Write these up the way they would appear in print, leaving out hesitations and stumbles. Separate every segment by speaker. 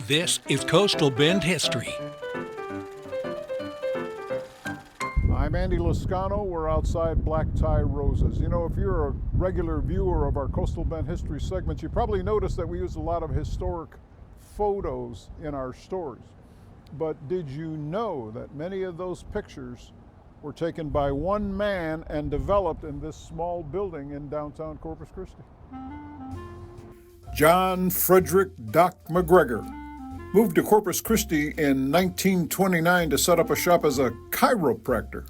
Speaker 1: This is Coastal Bend History.
Speaker 2: I'm Andy Lascano. We're outside Black Tie Roses. You know, if you're a regular viewer of our Coastal Bend History segments, you probably noticed that we use a lot of historic photos in our stories. But did you know that many of those pictures were taken by one man and developed in this small building in downtown Corpus Christi? John Frederick Doc McGregor moved to Corpus Christi in 1929 to set up a shop as a chiropractor.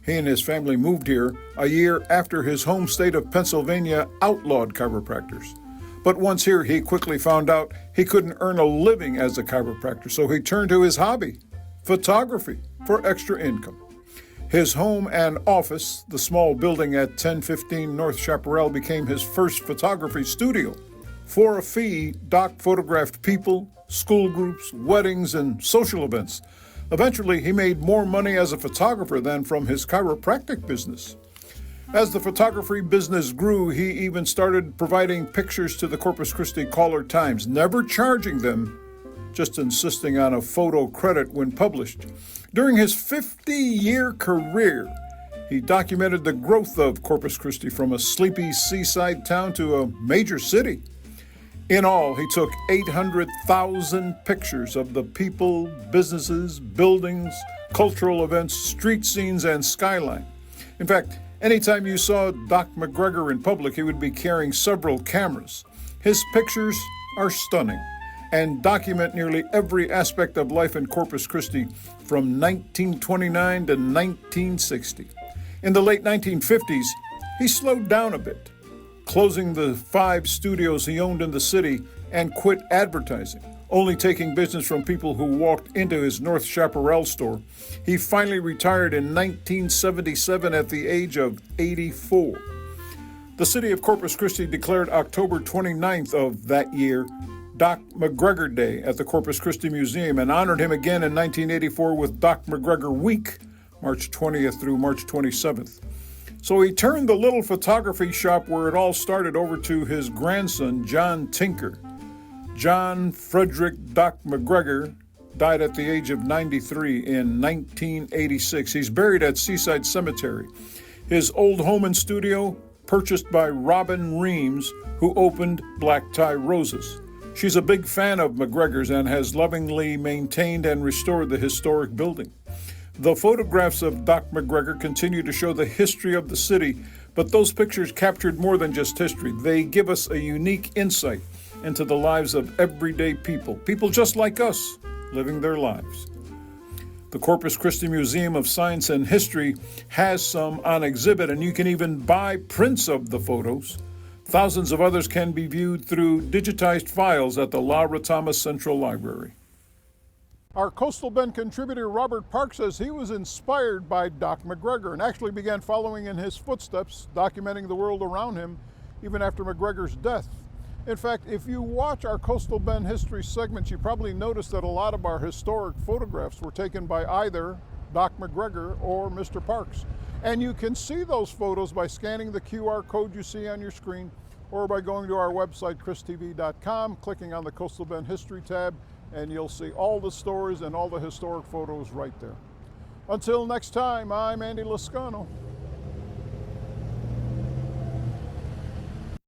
Speaker 2: He and his family moved here a year after his home state of Pennsylvania outlawed chiropractors. But once here, he quickly found out he couldn't earn a living as a chiropractor, so he turned to his hobby, photography, for extra income. His home and office, the small building at 1015 North Chaparral, became his first photography studio. For a fee, Doc photographed people, school groups, weddings, and social events. Eventually, he made more money as a photographer than from his chiropractic business. As the photography business grew, he even started providing pictures to the Corpus Christi Caller-Times, never charging them, just insisting on a photo credit when published. During his 50-year career, he documented the growth of Corpus Christi from a sleepy seaside town to a major city. In all, he took 800,000 pictures of the people, businesses, buildings, cultural events, street scenes, and skyline. In fact, anytime you saw Doc McGregor in public, he would be carrying several cameras. His pictures are stunning and document nearly every aspect of life in Corpus Christi from 1929 to 1960. In the late 1950s, he slowed down a bit, closing the 5 studios he owned in the city and quit advertising, only taking business from people who walked into his North Chaparral store. He finally retired in 1977 at the age of 84. The city of Corpus Christi declared October 29th of that year Doc McGregor Day at the Corpus Christi Museum and honored him again in 1984 with Doc McGregor Week, March 20th through March 27th. So he turned the little photography shop where it all started over to his grandson, John Tinker. John Frederick Doc McGregor died at the age of 93 in 1986. He's buried at Seaside Cemetery. His old home and studio purchased by Robin Reams, who opened Black Tie Roses. She's a big fan of McGregor's and has lovingly maintained and restored the historic building. The photographs of Doc McGregor continue to show the history of the city, but those pictures captured more than just history. They give us a unique insight into the lives of everyday people just like us, living their lives. The Corpus Christi Museum of Science and History has some on exhibit, and you can even buy prints of the photos. Thousands of others can be viewed through digitized files at the La Retama Central Library. Our Coastal Bend contributor Robert Park says he was inspired by Doc McGregor and actually began following in his footsteps, documenting the world around him even after McGregor's death. In fact, if you watch our Coastal Bend History segments, you probably noticed that a lot of our historic photographs were taken by either Doc McGregor or Mr. Parks. And you can see those photos by scanning the QR code you see on your screen or by going to our website, christv.com, clicking on the Coastal Bend History tab, and you'll see all the stories and all the historic photos right there. Until next time, I'm Andy Lascano.